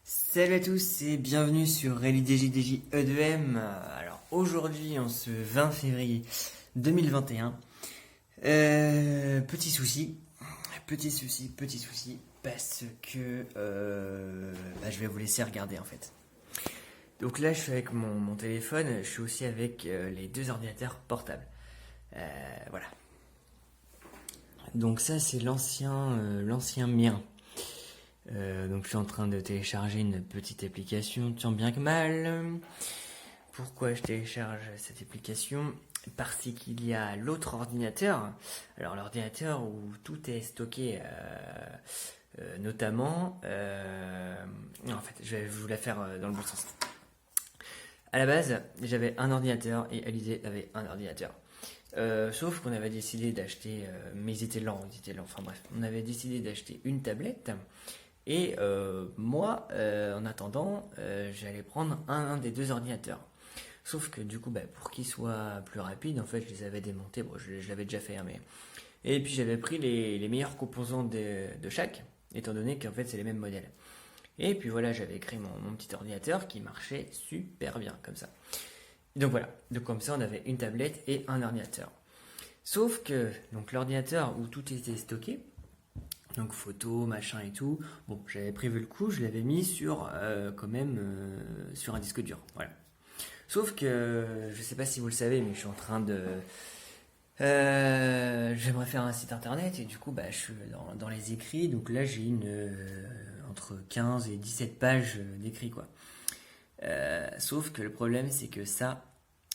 Salut à tous et bienvenue sur ReliDJ E2M. Alors aujourd'hui, en ce 20 février 2021, petit souci, parce que je vais vous laisser regarder en fait. Donc là, je suis avec mon téléphone, je suis aussi avec les deux ordinateurs portables. Voilà. Donc ça, c'est l'ancien mien. Donc je suis en train de télécharger une petite application, tant bien que mal. Pourquoi je télécharge cette application? Parce qu'il y a l'autre ordinateur. Alors l'ordinateur où tout est stocké, notamment. Non, en fait, je vais vous la faire dans le bon sens. À la base, j'avais un ordinateur et Alizé avait un ordinateur. Sauf qu'on avait décidé d'acheter, mais ils étaient lents, enfin bref, on avait décidé d'acheter une tablette. Et moi, en attendant, j'allais prendre un des deux ordinateurs. Sauf que du coup, pour qu'il soit plus rapide, en fait, je les avais démontés. Bon, je l'avais déjà fait, hein, mais... Et puis j'avais pris les meilleurs composants de chaque, étant donné qu'en fait, c'est les mêmes modèles. Et puis voilà, j'avais créé mon petit ordinateur qui marchait super bien, comme ça. Donc voilà, donc comme ça, on avait une tablette et un ordinateur. Sauf que donc l'ordinateur où tout était stocké, donc photos, machin et tout. Bon, j'avais prévu le coup, je l'avais mis sur quand même sur un disque dur. Voilà. Sauf que je sais pas si vous le savez, mais je suis en train de j'aimerais faire un site internet et du coup je suis dans les écrits. Donc là j'ai une entre 15 et 17 pages d'écrits quoi. Sauf que le problème c'est que ça,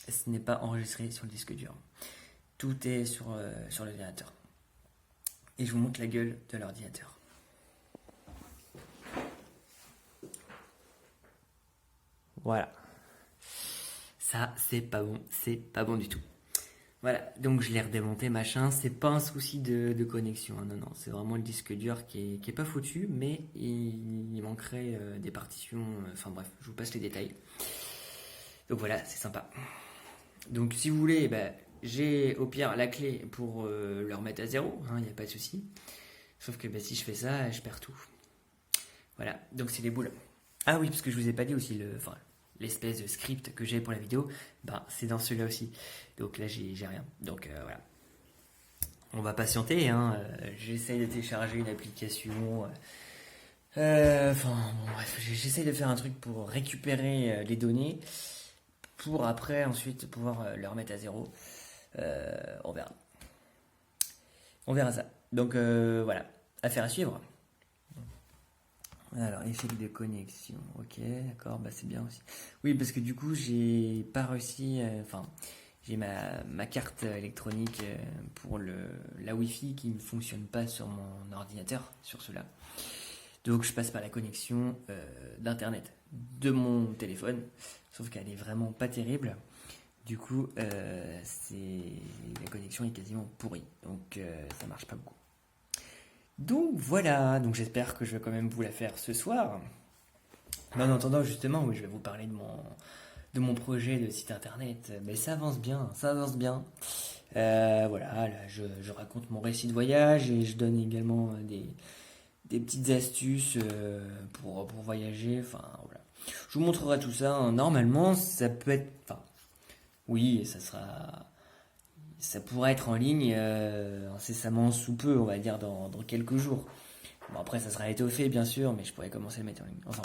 ce n'est pas enregistré sur le disque dur. Tout est sur l'ordinateur. Et je vous montre la gueule de l'ordinateur. Voilà. Ça, c'est pas bon du tout. Voilà, donc je l'ai redémonté, machin. C'est pas un souci de connexion, hein, non, c'est vraiment le disque dur qui est pas foutu, mais il manquerait des partitions. Enfin bref, je vous passe les détails. Donc voilà, c'est sympa. Donc si vous voulez, j'ai au pire la clé pour le remettre à zéro, il n'y a pas de souci. Sauf que si je fais ça, je perds tout. Voilà, donc c'est les boules. Ah oui, parce que je vous ai pas dit aussi l'espèce de script que j'ai pour la vidéo, c'est dans celui-là aussi. Donc là, j'ai rien. Donc voilà. On va patienter, hein. J'essaye de télécharger une application. Bref, j'essaye de faire un truc pour récupérer les données, pour après ensuite pouvoir le remettre à zéro. On verra. On verra ça. Donc voilà, affaire à suivre. Alors, effet de connexion, ok, d'accord, c'est bien aussi. Oui, parce que du coup, j'ai pas réussi, j'ai ma carte électronique pour la Wi-Fi qui ne fonctionne pas sur mon ordinateur, sur cela. Donc, je passe par la connexion d'Internet de mon téléphone, sauf qu'elle est vraiment pas terrible. Du coup, la connexion est quasiment pourrie, donc ça marche pas beaucoup. Donc voilà, donc j'espère que je vais quand même vous la faire ce soir. Mais en attendant, justement, oui, je vais vous parler de mon projet de site internet. Mais ça avance bien, ça avance bien. Voilà, là, je raconte mon récit de voyage et je donne également des petites astuces pour voyager. Enfin, voilà. Je vous montrerai tout ça, hein. Normalement, ça peut être... Enfin, oui, ça pourrait être en ligne incessamment sous peu, on va dire dans quelques jours. Bon, après, ça sera étoffé, bien sûr, mais je pourrais commencer à le mettre en ligne. Enfin,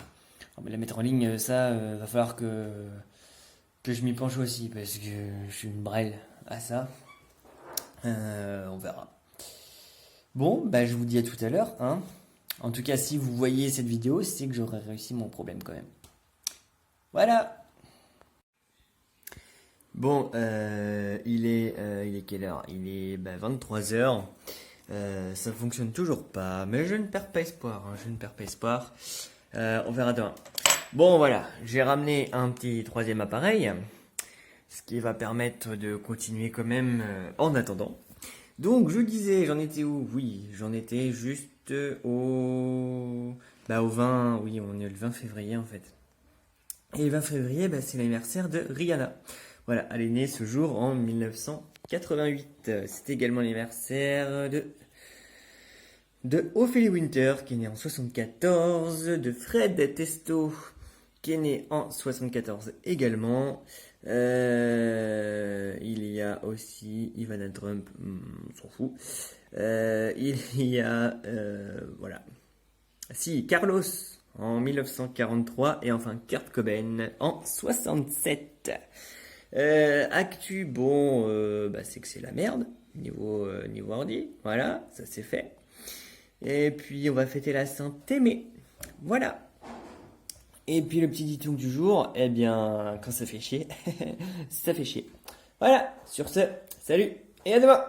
la mettre en ligne, ça, va falloir que je m'y penche aussi, parce que je suis une brêle à ça. On verra. Bon, je vous dis à tout à l'heure, hein. En tout cas, si vous voyez cette vidéo, c'est que j'aurai réussi mon problème quand même. Voilà. Bon, il est quelle heure? Il est 23h. Ça fonctionne toujours pas, mais je ne perds pas espoir, hein, je ne perds pas espoir. On verra demain. Bon, voilà, j'ai ramené un petit troisième appareil, ce qui va permettre de continuer quand même en attendant. Donc, je disais, j'en étais où? Oui, j'en étais juste au 20, oui, on est le 20 février en fait. Et le 20 février, c'est l'anniversaire de Rihanna. Voilà, elle est née ce jour en 1988. C'est également l'anniversaire de Ophélie Winter, qui est née en 74, de Fred Testo, qui est né en 74 également. Il y a aussi Ivana Trump, on s'en fout. Il y a, voilà. Si, Carlos en 1943 et enfin Kurt Cobain en 67. Actu, bon, c'est que c'est la merde, niveau ordi, voilà, ça c'est fait. Et puis on va fêter la Saint-Aimé, voilà. Et puis le petit dicton du jour, eh bien, quand ça fait chier, ça fait chier. Voilà, sur ce, salut et à demain!